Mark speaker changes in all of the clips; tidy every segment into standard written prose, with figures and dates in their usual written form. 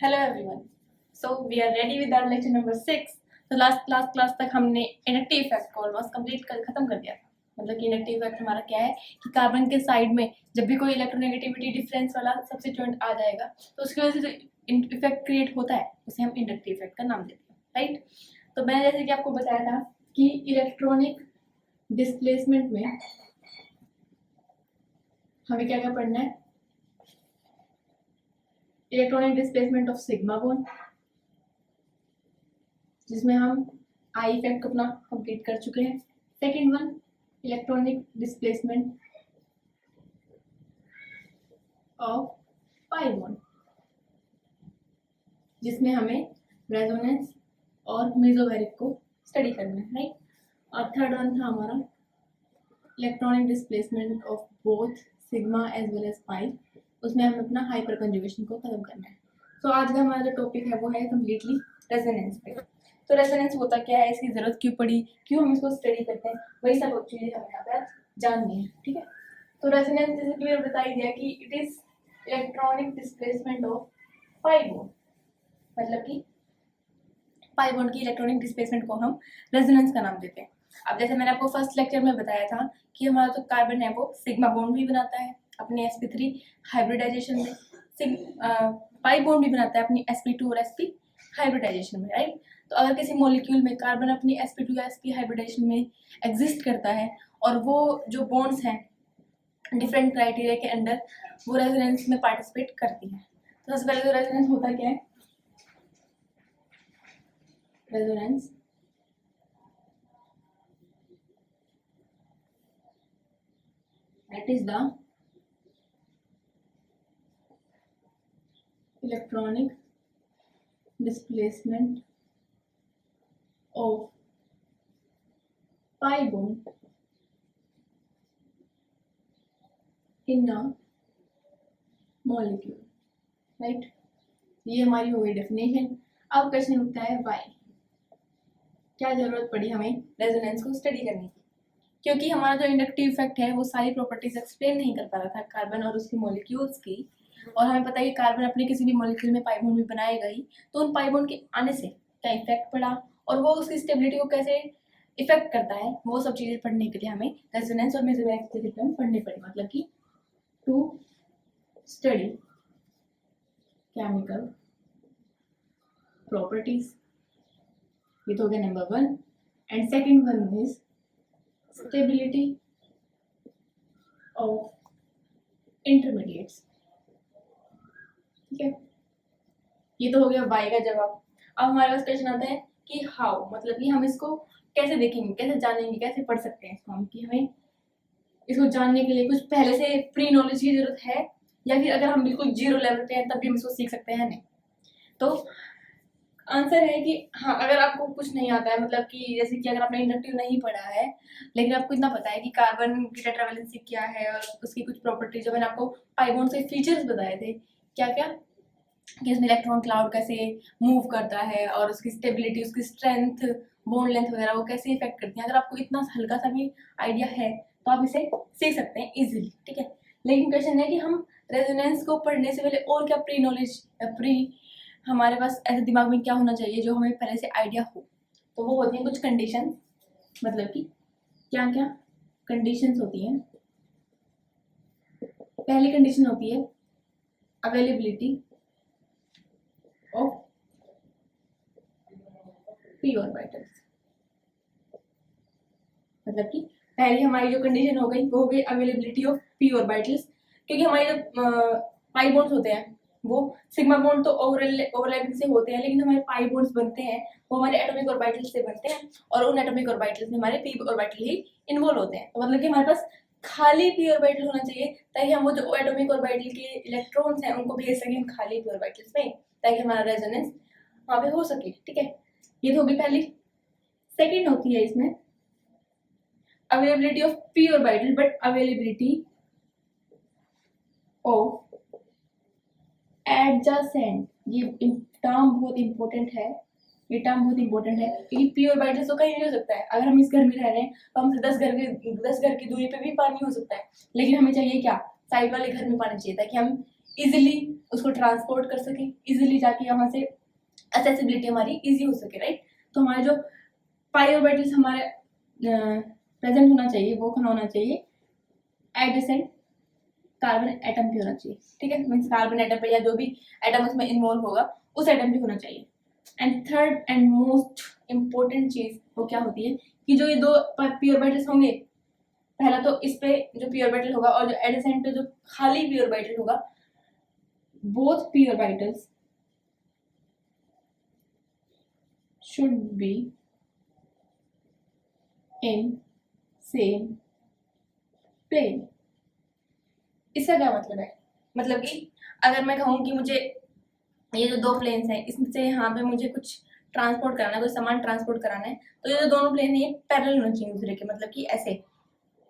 Speaker 1: Hello everyone. So we are ready with our lecture number 6। तो last class तक हमने inductive effect को almost complete कर खत्म कर दिया था। मतलब कि इंडक्टिव इफेक्ट हमारा क्या है कि कार्बन के साइड में जब भी कोई इलेक्ट्रोनेगेटिविटी डिफरेंस वाला सब्स्टिट्यूएंट आ जाएगा तो उसकी वजह से जो इफेक्ट क्रिएट होता है उसे हम इंडक्टिव इफेक्ट का नाम देते हैं, राइट। तो मैंने जैसे कि आपको बताया था कि इलेक्ट्रॉनिक डिस्प्लेसमेंट में हमें क्या क्या पढ़ना है। Electronic displacement of sigma bond, जिसमें हम आई इफेक्ट अपना कंप्लीट कर चुके हैं। Second one, electronic displacement of pi bond, जिसमें हमें रेजोनेंस और मेसोमेरिक को स्टडी करना है, राइट। और थर्ड वन था हमारा electronic displacement of both sigma as well as pi, उसमें हमें अपना हाइपर कंजुगेशन को खत्म करना है। तो आज का हमारा जो टॉपिक है वो है कम्प्लीटली रेजोनेंस पे। तो रेजोनेंस होता क्या है, इसकी जरूरत क्यों पड़ी, क्यों हम इसको स्टडी करते हैं, वही सब चीज़ें हमें यहाँ पे जाननी है, ठीक है। तो रेजोनेंस जैसे कि मैंने बता ही दिया कि it is electronic displacement of pi bond, मतलब कि पाई बॉन्ड की इलेक्ट्रॉनिक डिस्प्लेसमेंट को हम रेजोनेंस का नाम देते हैं। अब जैसे मैंने आपको फर्स्ट लेक्चर में बताया था कि हमारा जो कार्बन है वो सिग्मा बॉन्ड भी बनाता है अपने sp3 हाइब्रिडाइजेशन में, पाई बॉन्ड भी बनाता है अपनी sp2 और sp हाइब्रिडाइजेशन में, राइट। तो अगर किसी मॉलिक्यूल में कार्बन अपनी sp2 या sp हाइब्रिडाइजेशन में एग्जिस्ट करता है और वो जो बॉन्ड्स हैं डिफरेंट क्राइटेरिया के अंडर वो रेजोनेंस में पार्टिसिपेट करती है। तो सबसे पहले तो रेजोनेंस होता क्या है, resonance that is the electronic displacement of pi bond in a molecule, right। ये हमारी हो गई डेफिनेशन। अब क्वेश्चन उठता है वाई, क्या जरूरत पड़ी हमें रेजोनेंस को स्टडी करने की, क्योंकि हमारा जो इंडक्टिव इफेक्ट है वो सारी प्रॉपर्टीज एक्सप्लेन नहीं कर पा रहा था कार्बन और उसकी मॉलिक्यूल्स की। और हमें पता है कि कार्बन अपने किसी भी मॉलिक्यूल में पाई बॉन्ड भी बनाएगा ही, तो उन पाई बॉन्ड के आने से क्या इफेक्ट पड़ा और वो उसकी स्टेबिलिटी को कैसे इफेक्ट करता है, वो सब चीज़ें पढ़ने के लिए हमें रेजोनेंस और मेसोमेरिक थ्योरम पढ़नी पड़ी। मतलब कि टू स्टडी केमिकल प्रॉपर्टीज, ये तो हो गया number one. And second one is stability of intermediates, ठीक है। ये तो हो गया वाई का जवाब। अब हमारे पास क्वेश्चन आता है कि हाउ, मतलब कि हम इसको कैसे देखेंगे, कैसे जानेंगे, कैसे पढ़ सकते हैं इसको हम, कि हमें इसको जानने के लिए कुछ पहले से प्री नॉलेज की जरूरत है या फिर अगर हम बिल्कुल जीरो लेवल पे हैं तब भी हम इसको सीख सकते हैं, नहीं। तो आंसर है कि हाँ, अगर आपको कुछ नहीं आता है, मतलब कि जैसे कि अगर आपने इंडक्टिव नहीं पढ़ा है लेकिन आपको इतना पता है कि कार्बन की टेट्रावैलेंसी क्या है और उसकी कुछ प्रॉपर्टी जो मैंने आपको पाई बॉन्ड से फीचर्स बताए थे, क्या क्या, कि इसमें इलेक्ट्रॉन क्लाउड कैसे मूव करता है और उसकी स्टेबिलिटी, उसकी स्ट्रेंथ, बॉन्ड लेंथ वगैरह वो कैसे इफेक्ट करती है, अगर आपको इतना हल्का सा भी आइडिया है तो आप इसे सीख सकते हैं इजीली, ठीक है। लेकिन क्वेश्चन है कि हम रेजोनेंस को पढ़ने से पहले और क्या प्री नॉलेज, प्री हमारे पास ऐसे दिमाग में क्या होना चाहिए जो हमें पहले से आइडिया हो। तो वो होती हैं कुछ कंडीशन, मतलब कि क्या क्या कंडीशंस होती हैं। पहली कंडीशन होती है अवेलेबिलिटी ऑफ पी ऑर्बिटल्स, मतलब कि पहली हमारी जो कंडीशन हो गई वो हो गई अवेलेबिलिटी ऑफ पी ऑर्बिटल्स, क्योंकि हमारे जो पाई बॉन्ड्स होते हैं वो सिग्मा बॉन्ड तो ओवरलैपिंग से होते हैं, लेकिन हमारे पाई बॉन्ड्स बनते हैं वो हमारे एटॉमिक ऑर्बिटल्स से बनते हैं और उन एटॉमिक ऑर्बिटल्स में हमारे पी ऑर्बिटल ही इन्वॉल्व होते हैं। तो मतलब कि हमारे पास खाली पी ऑर्बिटल होना चाहिए ताकि हम वो जो एटॉमिक ऑर्बिटल के इलेक्ट्रॉन्स हैं उनको भेज सकें खाली पी ऑर्बिटल्स में, ताकि हमारा रेजोनेंस वहाँ पे हो सके, ठीक है। ये तो होगी पहली। सेकेंड होती है इसमें availability of P orbital, but availability of adjacent, ये टर्म बहुत इंपॉर्टेंट है, ये टर्म बहुत इंपॉर्टेंट है क्योंकि पी ऑर्बिटल तो कहीं नहीं हो सकता है। अगर हम इस घर में रह रहे हैं तो हमसे 10 घर की दूरी पे भी पानी हो सकता है, लेकिन हमें चाहिए क्या, साइड वाले घर में पानी चाहिए ताकि हम इजीली उसको ट्रांसपोर्ट कर सके, इजीली जाके वहाँ से एक्सेसिबिलिटी हमारी इजी हो सके, राइट। तो हमारे जो पाई ऑर्बिटल्स हमारे प्रेजेंट होना चाहिए वो कहाँ होना चाहिए, एडजेसेंट कार्बन एटम पे होना चाहिए, ठीक है। मीन्स कार्बन एटम पे या जो भी एटम उसमें इन्वॉल्व होगा उस एटम पे होना चाहिए। And third and most important चीज वो क्या होती है कि जो ये दो पी ऑर्बिटल्स होंगे, पहला तो इस पे जो पी ऑर्बिटल होगा और जो एडजेसेंट पे जो खाली पी ऑर्बिटल होगा, both P orbitals should be in same plane। इसका क्या मतलब है, मतलब कि अगर मैं कहूँ कि मुझे ये जो दो प्लेन्स हैं इसमें से यहाँ पे मुझे कुछ ट्रांसपोर्ट कराना है, कोई सामान ट्रांसपोर्ट कराना है, तो ये जो दोनों प्लेन है ये पैरेलल होना चाहिए दूसरे के, मतलब कि ऐसे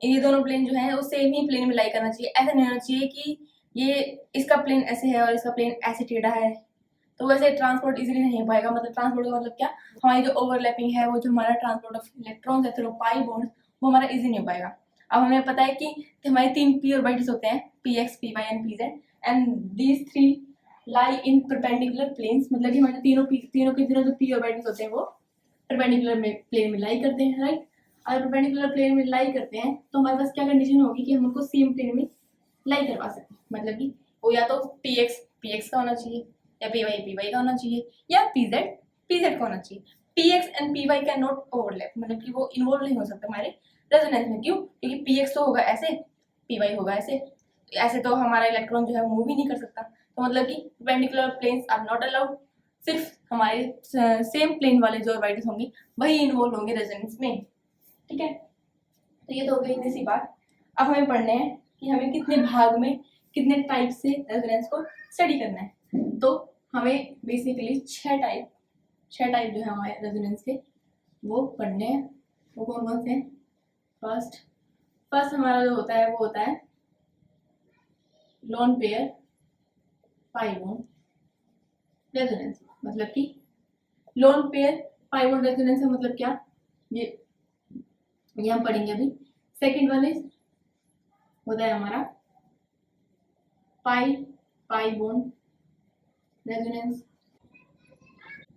Speaker 1: ये दोनों प्लेन जो है वो सेम ही प्लेन में लाई करना चाहिए। ऐसा नहीं होना चाहिए कि ये इसका प्लेन ऐसे है और इसका प्लेन ऐसे टेढ़ा है, तो वैसे ट्रांसपोर्ट इजीली नहीं हो पाएगा। मतलब ट्रांसपोर्ट का मतलब क्या, हमारी जो ओवरलैपिंग है वो जो हमारा ट्रांसपोर्ट ऑफ इलेक्ट्रॉन्स है थ्रू पाई बॉन्ड्स वो हमारा इजी नहीं हो पाएगा। अब हमें पता है कि हमारे तीन पी ऑर्बिटल्स होते हैं, P X, P Y and P Z, and these three lie in perpendicular planes. मतलब कि हमारे तीनों के तीनों जो पी ऑर्बिटल्स होते हैं वो परपेंडिकुलर प्लेन में लाई करते हैं, राइट। अगर परपेंडिकुलर प्लेन में लाई करते हैं तो हमारे पास क्या कंडीशन होगी कि हम उनको सेम प्लेन में लाई करवा सकते हैं। मतलब कि वो या तो पी एक्स का होना चाहिए, या पी वाई का होना चाहिए, या पी जेड का होना चाहिए। P X and P Y can not overlap, मतलब कि वो इन्वॉल्व नहीं हो सकते हमारे रेजोनेंस में। क्यों? क्योंकि पी एक्स तो होगा ऐसे, पी वाई होगा ऐसे, ऐसे तो हमारा इलेक्ट्रॉन जो है मूव ही नहीं कर सकता। तो मतलब कि perpendicular planes are not allowed, सिर्फ हमारे सेम प्लेन वाले जो ऑर्बिटल्स होंगे वही इन्वॉल्व होंगे रेजोनेंस में, ठीक है। तो ये तो हो गई इतनी सी बात। अब हमें पढ़ने हैं कि हमें कितने भाग में कितने टाइप से रेजोनेंस को स्टडी करना है। तो हमें बेसिकली छह टाइप जो है हमारे रेजोनेंस के वो पढ़ने हैं। वो कौन कौन से हैं? फर्स्ट हमारा जो होता है वो होता है lone pair pi bond resonance. मतलब कि lone pair pi bond resonance का मतलब क्या, ये हम पढ़ेंगे अभी। सेकंड वन इज होता है हमारा pi bond resonance.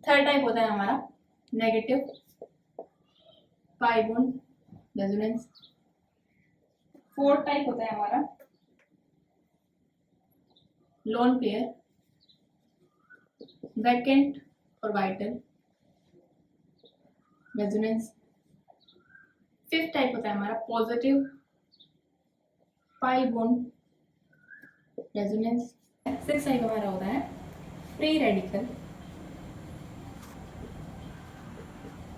Speaker 1: Third type होता है हमारा negative pi bond resonance. Fourth type होता है हमारा lone pair vacant orbital resonance. Fifth type होता है हमारा positive pi bond resonance. Six type हमारा होता है free radical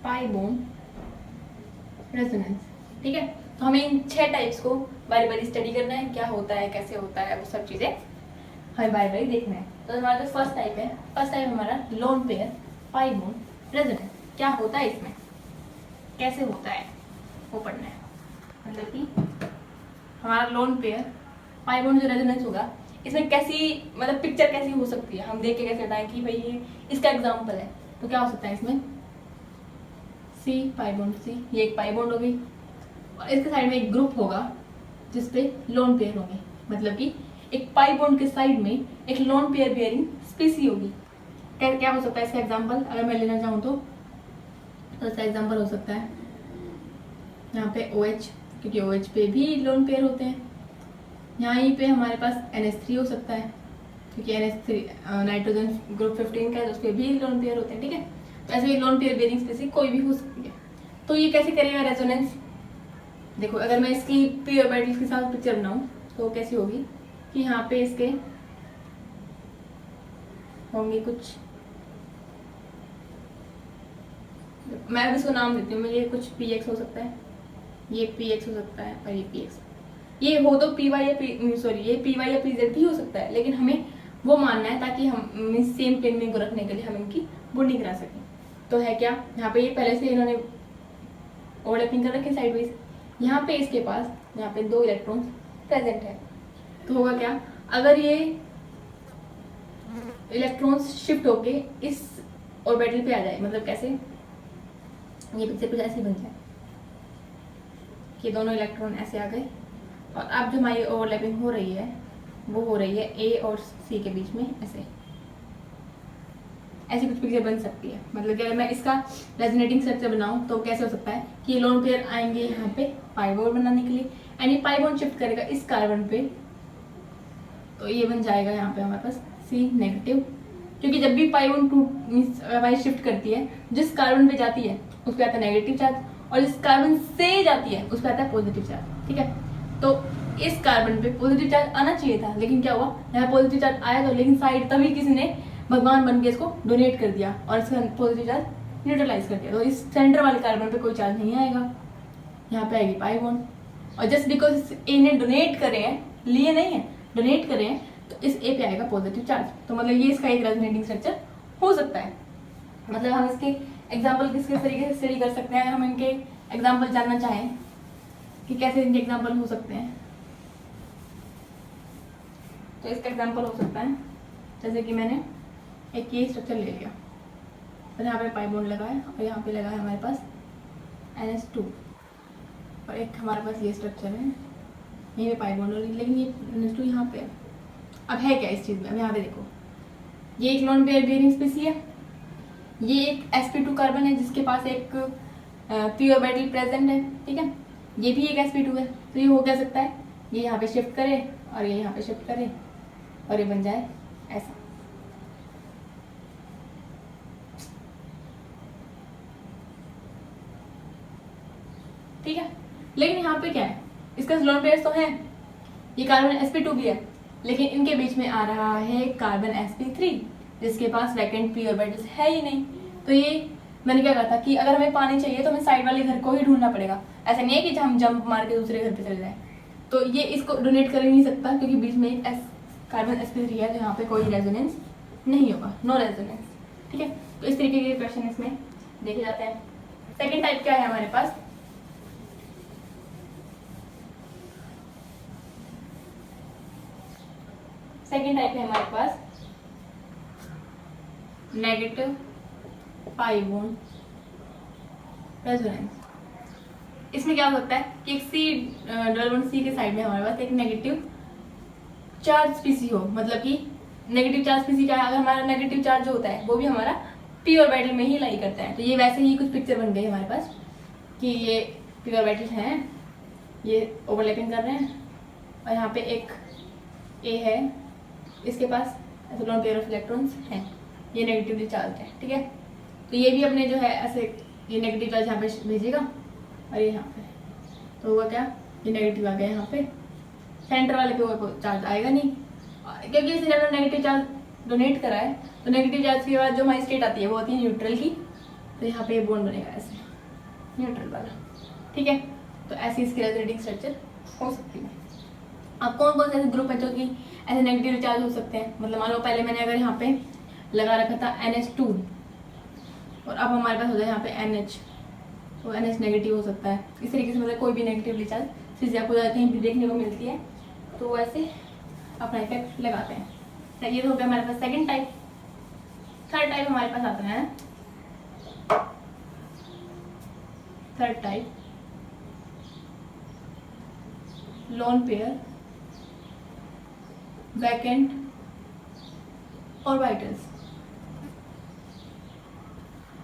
Speaker 1: pi bond resonance, ठीक है। तो हमें इन छह टाइप्स को बारी बारी स्टडी करना है, क्या होता है, कैसे होता है, वो सब चीज़ें हमें बारी बारी देखना है। तो हमारा जो फर्स्ट टाइप है, फर्स्ट टाइप हमारा lone pair pi bond resonance. क्या होता है इसमें, कैसे होता है, वो पढ़ना है। मतलब कि हमारा लोन पेयर पाई बॉन्ड जो रेजोनेंस होगा इसमें कैसी, मतलब पिक्चर कैसी हो सकती है, हम देख के कैसे बताएं कि भाई ये इसका एग्जाम्पल है। तो क्या हो सकता है इसमें, सी पाई बॉन्ड सी, ये एक पाई बॉन्ड होगी और इसके साइड में एक ग्रुप होगा जिसपे लोन पेयर होंगे। मतलब कि एक पाई बॉन्ड के साइड में एक लोन पेयर बेयरिंग स्पीसी होगी। क्या हो सकता है इसका एग्जाम्पल, अगर मैं लेना चाहूँ तो इसका एग्जाम्पल हो सकता है यहाँ पे OH, क्योंकि OH पे भी लोन पेयर होते हैं। यहाँ पे हमारे पास NH3 हो सकता है, क्योंकि NH3 नाइट्रोजन ग्रुप 15 का है, तो उस पर भी लोन पेयर होते हैं, ठीक है। तो ऐसे ही लोन पेयर बेयरिंग स्पीसी कोई भी हो सकती है। तो ये कैसे करेगा रेजोनेंस, देखो अगर मैं इसकी पी ऑर्बिटल्स के साथ पिक्चर बनाऊँ तो कैसी होगी कि यहाँ पे इसके होंगे कुछ, मैं अब इसको नाम देती हूँ, मैं ये कुछ PX हो सकता है, ये PX हो सकता है और ये PX, ये हो तो PY या ये PY या PZ भी हो सकता है, लेकिन हमें वो मानना है ताकि हम सेम प्लेन में रखने के लिए हम इनकी बॉन्डिंग करा सकें। तो है क्या, यहाँ पे ये पहले से इन्होंने ओवरलैपिंग कर रखे साइडवेज, यहाँ पे इसके पास यहाँ पे दो इलेक्ट्रॉन्स प्रेजेंट है। तो होगा क्या, अगर ये इलेक्ट्रॉन्स शिफ्ट होके इस ऑर्बिटल पे आ जाए, मतलब कैसे, ये पिक्चर कुछ ऐसे बन जाए कि दोनों इलेक्ट्रॉन ऐसे आ गए और अब जो हमारी ओवरलैपिंग हो रही है वो हो रही है ए और सी के बीच में, ऐसी कुछ पिक्चर बन सकती है। मतलब कि अगर मैं इसका रेजोनेटिंग स्ट्रक्चर बनाऊं तो कैसे हो सकता है कि ये लोन पेयर आएंगे यहाँ पे पाई बॉन्ड बनाने के लिए, एंड ये पाई बॉन्ड शिफ्ट करेगा इस कार्बन पे, तो ये बन जाएगा यहाँ पे हमारे पास सी नेगेटिव, क्योंकि जब भी pi bond towards shift करती है, जिस कार्बन पे जाती है उस पर आता है नेगेटिव चार्ज, और जिस कार्बन से जाती है उस पर आता है पॉजिटिव चार्ज। ठीक है, तो इस कार्बन पे पॉजिटिव चार्ज आना चाहिए था, लेकिन क्या हुआ, यहाँ पॉजिटिव चार्ज आया तो, लेकिन साइड तभी किसी ने भगवान बन के इसको डोनेट कर दिया और इसका पॉजिटिव चार्ज न्यूट्रलाइज कर दिया, तो इस सेंटर वाले कार्बन पे कोई चार्ज नहीं आएगा, यहाँ पे आएगी पाई बॉन्ड। और जस्ट बिकॉज ए ने डोनेट करे हैं, लिए नहीं है, डोनेट करे हैं, तो इस ए पे आएगा पॉजिटिव चार्ज। तो मतलब ये इसका एक रेजोनेटिंग स्ट्रक्चर हो सकता है। मतलब हम इसके एग्जाम्पल किस किस तरीके से स्टडी कर सकते हैं, अगर हम इनके एग्जाम्पल जानना चाहें कि कैसे इनके एग्जाम्पल हो सकते हैं, तो इसका एग्जाम्पल हो सकता है जैसे कि मैंने एक ये स्ट्रक्चर ले लिया और यहाँ पे पाई बॉन्ड लगा है और यहाँ पे लगा है हमारे पास NH2, और एक हमारे पास ये स्ट्रक्चर है, यहीं पे पाई बॉन्ड हो रही है, लेकिन ये NH2 यहाँ पे है। अब है क्या इस चीज़ में, अब यहाँ पे देखो, ये एक लोन पेयर बेयरिंग स्पीसी है, ये एक sp2 कार्बन है जिसके पास एक p ऑर्बिटल प्रेजेंट है। ठीक है, ये भी एक sp2 है, तो ये हो क्या सकता है, ये यहाँ पे शिफ्ट करे और ये यहाँ पे शिफ्ट करे और ये बन जाए ऐसा। ठीक है, लेकिन यहाँ पे क्या है, इसका लोन पेयर्स तो है, ये कार्बन sp2 भी है, लेकिन इनके बीच में आ रहा है कार्बन sp3 जिसके पास वैकेंट p ऑर्बिटल्स है ही नहीं। तो ये मैंने क्या कहा था कि अगर हमें पानी चाहिए तो हमें साइड वाले घर को ही ढूंढना पड़ेगा, ऐसा नहीं है कि हम जंप मार के दूसरे घर पे चले जाए। तो ये इसको डोनेट कर ही नहीं सकता क्योंकि बीच में एक कार्बन sp3 है, तो यहाँ पे कोई रेजोनेंस नहीं होगा, नो रेजोनेंस। ठीक है, तो इस तरीके के क्वेश्चन इसमें देखे जाते हैं। सेकेंड टाइप क्या है हमारे पास, सेकेंड टाइप है हमारे पास नेगेटिव पाई बॉन्ड रेजोनेंस। इसमें क्या हो सकता है कि एक सी डबल बॉन्ड सी के साइड में हमारे पास एक नेगेटिव चार्ज स्पीसी हो, मतलब कि नेगेटिव चार्ज स्पीसी क्या है, अगर हमारा नेगेटिव चार्ज जो होता है वो भी हमारा p ऑर्बिटल में ही लाई करता है। तो ये वैसे ही कुछ पिक्चर बन गई हमारे पास कि ये p ऑर्बिटल हैं, ये ओवरलैपिंग कर रहे हैं और यहाँ पे एक a है, इसके पास ऐसे लोन पेयर ऑफ इलेक्ट्रॉन्स हैं, ये नेगेटिवली चार्ज है। ठीक है, तो ये भी अपने जो है ऐसे ये नेगेटिव चार्ज यहाँ पे भेजेगा और ये यहाँ पे, तो हुआ क्या, ये नेगेटिव आ गया यहाँ पे, सेंटर वाले पे वो चार्ज आएगा नहीं क्योंकि इसने अपना नेगेटिव चार्ज डोनेट करा है। तो नेगेटिव चार्ज के बाद जो हमारी स्टेट आती है वो आती है न्यूट्रल की, तो यहाँ पे बॉन्ड बनेगा ऐसे न्यूट्रल वाला। ठीक है, तो ऐसी इसकी रेजोनेटिंग स्ट्रक्चर हो सकती है। अब कौन कौन से ऐसे ग्रुप है जो कि ऐसे नेगेटिव चार्ज हो सकते हैं, मतलब मान लो पहले मैंने अगर यहाँ पे लगा रखा था NH2 और अब हमारे पास हो जाए यहाँ पे NH, तो NH नेगेटिव हो सकता है। इस तरीके से मतलब कोई भी नेगेटिवली चार्ज चीज़ें आपको कहीं भी देखने को मिलती है, तो वैसे अपना इफेक्ट लगाते हैं। ये तो हो गया हमारे पास सेकंड टाइप। थर्ड टाइप हमारे पास आता है, third type lone pair vacant orbitals.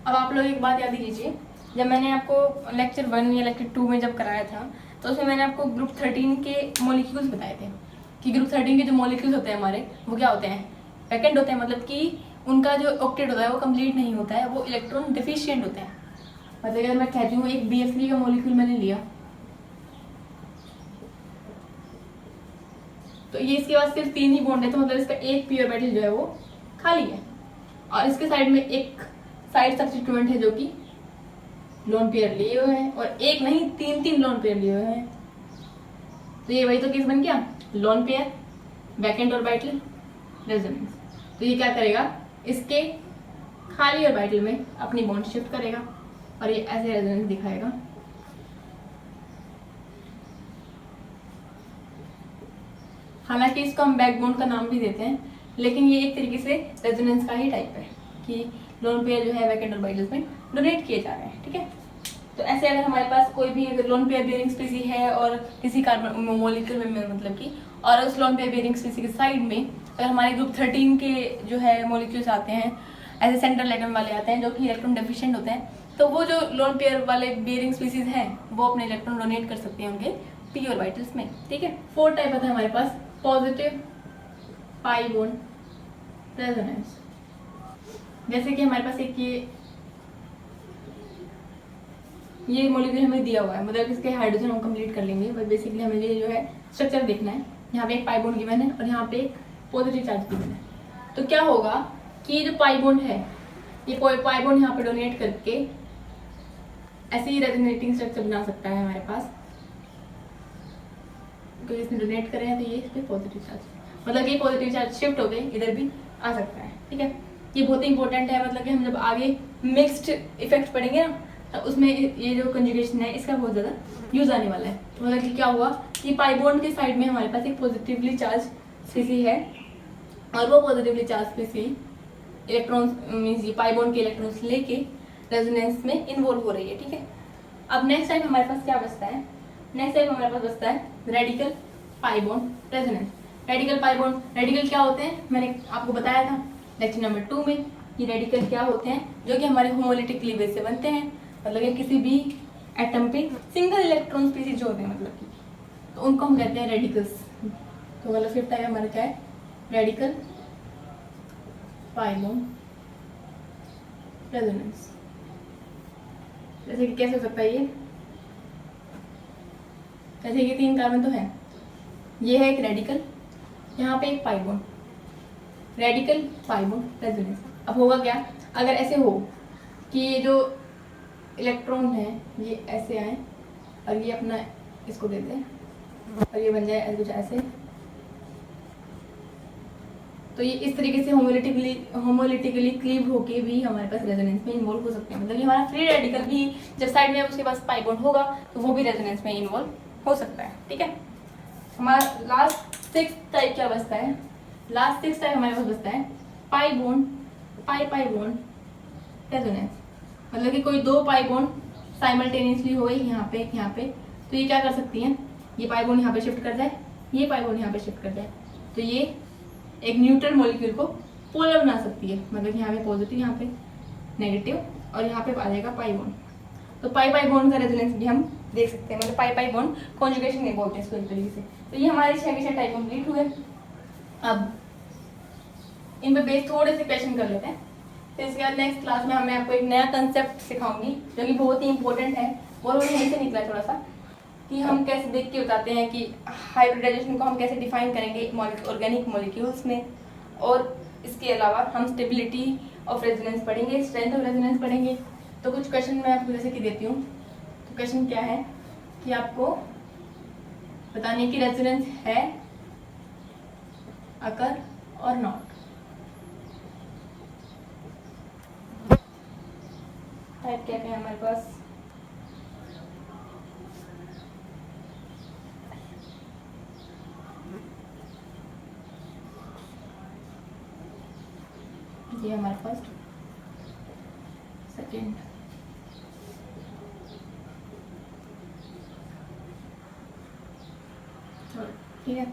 Speaker 1: अब आप लोग एक बात याद कीजिए, जब मैंने आपको लेक्चर 1 या लेक्चर 2 में जब कराया था तो उसमें मैंने आपको ग्रुप 13 के मॉलिक्यूल्स बताए थे कि ग्रुप 13 के जो मॉलिक्यूल्स होते हैं हमारे वो क्या होते हैं, वैकेंट होते हैं, मतलब कि उनका जो ऑक्टेट होता है वो कंप्लीट नहीं होता है, वो इलेक्ट्रॉन डिफिशिएंट होते हैं। मतलब अगर मैं कहती हूँ एक BF3 का मॉलिक्यूल मैंने लिया तो ये इसके पास सिर्फ 3 ही बॉन्ड है, तो मतलब इसका एक p ऑर्बिटल जो है वो खाली है और इसके साइड में एक साइड सब्स्टिट्यूएंट है जो कि लोन पेयर लिए हुए हैं, और एक नहीं 3 लोन पेयर लिए हुए हैं। तो ये वही तो केस बन गया, lone pair vacant orbital resonance. तो ये क्या करेगा, इसके खाली ऑर्बिटल में अपनी बॉन्ड शिफ्ट करेगा और ये ऐसे रेजोनेंस दिखाएगा। हालांकि इसको हम बैकबोन का नाम भी देते हैं, लेकिन ये एक तरीके से रेजोनेंस का ही टाइप है कि लोन पेयर जो है वैकेंट ऑर्बिटल्स में डोनेट किए जा रहे हैं। ठीक है, तो ऐसे अगर हमारे पास कोई भी अगर लोन पेयर बेयरिंग स्पीसीज है और किसी कार्बन मोलिक्यूल में मतलब कि, और उस लोन पेयर बेयरिंग स्पीसीज के साइड में अगर हमारे ग्रुप 13 के जो है मोलिक्यूल्स आते हैं, ऐसे सेंट्रल एटम वाले आते हैं जो कि इलेक्ट्रॉन डेफिशिएंट होते हैं, तो वो जो लोन पेयर वाले बेयरिंग स्पीसीज हैं वो अपने इलेक्ट्रॉन डोनेट कर सकते हैं उनके पी ऑर्बिटल्स में। ठीक है, 4 टाइप आता है हमारे पास पॉजिटिव पाई बॉन्ड रेजोनेंस। जैसे कि हमारे पास एक ये मॉलिक्यूल हमें दिया हुआ है, मतलब इसके हाइड्रोजन हम कंप्लीट कर लेंगे, बट बेसिकली हमें ये जो है स्ट्रक्चर देखना है। यहाँ पे एक पाई बॉन्ड गिवन है और यहाँ पे एक पॉजिटिव चार्ज गिवन है। तो क्या होगा कि ये जो पाई बॉन्ड है, ये पाई बॉन्ड यहाँ पे डोनेट करके ऐसे ही रेजोनेटिंग स्ट्रक्चर बना सकता है हमारे पास, क्योंकि इसने डोनेट करे हैं तो ये इस पर पॉजिटिव चार्ज, मतलब ये पॉजिटिव चार्ज शिफ्ट हो गए इधर भी आ सकता है। ठीक है, ये बहुत ही इंपॉर्टेंट है, मतलब कि हम जब आगे मिक्स्ड इफेक्ट पढ़ेंगे ना, तो उसमें ये जो कंजुगेशन है इसका बहुत ज़्यादा यूज आने वाला है। तो मतलब कि क्या हुआ कि पाई बॉन्ड के साइड में हमारे पास एक पॉजिटिवली चार्ज स्पीसी है और वो पॉजिटिवली चार्ज स्पीसी इलेक्ट्रॉन्स मीन्स ये पाई बॉन्ड के इलेक्ट्रॉन्स लेके रेजोनेंस में इन्वॉल्व हो रही है। ठीक है, अब नेक्स्ट टाइप हमारे पास क्या बचता है, नेक्स्ट टाइप हमारे पास बचता है radical pi bond resonance. Radical pi bond, radical क्या होते हैं मैंने आपको बताया था लेक्चर नंबर 2 में। ये रेडिकल क्या होते हैं, जो कि हमारे होमोलिटिक क्लीवेज से बनते हैं, मतलब ये किसी भी एटम पे सिंगल इलेक्ट्रॉन स्पीसीज जो होते हैं मतलब कि, तो उनको हम कहते हैं रेडिकल्स। तो मतलब 5th टाइप हमारा क्या है, रेडिकल पाई बॉन्ड रेजोनेंस। जैसे कि कैसे हो सकता है ये, जैसे कि 3 कार्बन तो है, ये है एक रेडिकल, यहाँ पे एक pi bond, radical pi bond resonance. अब होगा क्या अगर ऐसे हो कि ये जो इलेक्ट्रॉन है ये ऐसे आए और ये अपना इसको देते हैं और ये बन जाए कुछ ऐसे, तो ये इस तरीके से होमोलिटिकली क्लीव होके भी हमारे पास रेजोनेंस में इन्वॉल्व हो सकते हैं। मतलब ये हमारा फ्री रेडिकल भी जब साइड में उसके पास पाई बॉन्ड होगा तो वो भी रेजोनेंस में इन्वॉल्व हो सकता है। ठीक है, हमारा लास्ट 6th टाइप क्या बचता है, लास्ट 6th टाइप हमारे पास बचता है pi bond pi bond resonance. मतलब कि कोई 2 पाई बॉन्ड साइमल्टेनियसली हो गई यहाँ पे तो ये क्या कर सकती हैं, ये पाई बॉन्ड यहाँ पे शिफ्ट कर जाए, ये पाई बॉन्ड यहाँ पे शिफ्ट कर जाए, तो ये एक न्यूट्रल मॉलिक्यूल को पोलर बना सकती है। मतलब यहाँ पे पॉजिटिव, यहाँ पे नेगेटिव और यहाँ पे आ जाएगा पाई बॉन्ड। तो पाई बॉन्ड का रेजोनेंस भी हम देख सकते हैं, मतलब पाई बॉन्ड कॉन्जुगेशन नहीं बोलते हैं इसको एक तरीके से। तो ये हमारे 6 के 6 टाइप कंप्लीट हुए। अब इन पे बेस थोड़े से क्वेश्चन कर लेते हैं, फिर इसके बाद नेक्स्ट क्लास में मैं आपको एक नया कंसेप्ट सिखाऊंगी जो कि बहुत ही इंपॉर्टेंट है, वो यहीं से निकला थोड़ा सा, कि हम कैसे देख के बताते हैं कि हाइब्रिडाइजेशन को हम कैसे डिफाइन करेंगे ऑर्गेनिक मॉलिक्यूल्स में। और इसके अलावा हम स्टेबिलिटी ऑफ रेजोनेंस पढ़ेंगे, स्ट्रेंथ ऑफ रेजोनेंस पढ़ेंगे। तो कुछ क्वेश्चन मैं आपको जैसे कि देती हूँ, तो क्वेश्चन क्या है कि आपको बताने की रेजोनेंस है, अकर और नॉट। टाइप क्या है हमारे पास, ये हमारे फर्स्ट सेकेंड ठीक है।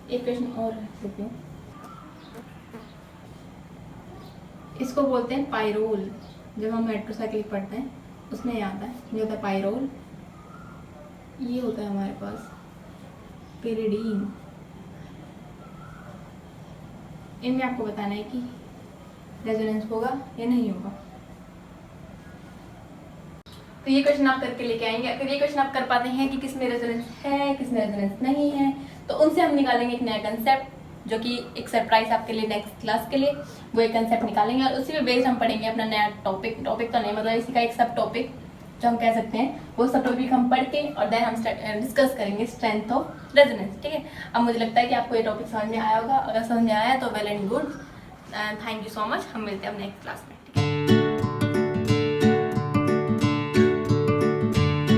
Speaker 1: एक क्वेश्चन और लेते हैं, इसको बोलते हैं पाइरोल। जब हम मेट्रोसाइक्लिक पढ़ते हैं उसमें ये आता है, ये होता है पाइरोल, ये होता है हमारे पास पेरिडीन। इनमें आपको बताना है कि रेजोनेंस होगा या नहीं होगा। तो ये क्वेश्चन आप करके लेके आएंगे। अगर ये क्वेश्चन आप कर पाते हैं कि किस में रेजोनेंस है किस में रेजोनेंस नहीं है, तो उनसे हम निकालेंगे एक नया कंसेप्ट, जो कि एक सरप्राइज आपके लिए नेक्स्ट क्लास के लिए, वो एक कंसेप्ट निकालेंगे और उसी पे बेस्ड हम पढ़ेंगे अपना नया टॉपिक तो नहीं, मतलब इसी का एक सब टॉपिक जो हम कह सकते हैं, वो सब टॉपिक हम पढ़ के और देन हम डिस्कस करेंगे स्ट्रेंथ ऑफ रेजोनेंस। ठीक है, अब मुझे लगता है कि आपको ये टॉपिक समझ में आया होगा। अगर समझ में आया तो well and good, thank you so much. हम मिलते हैं अब नेक्स्ट क्लास में। ठीक है।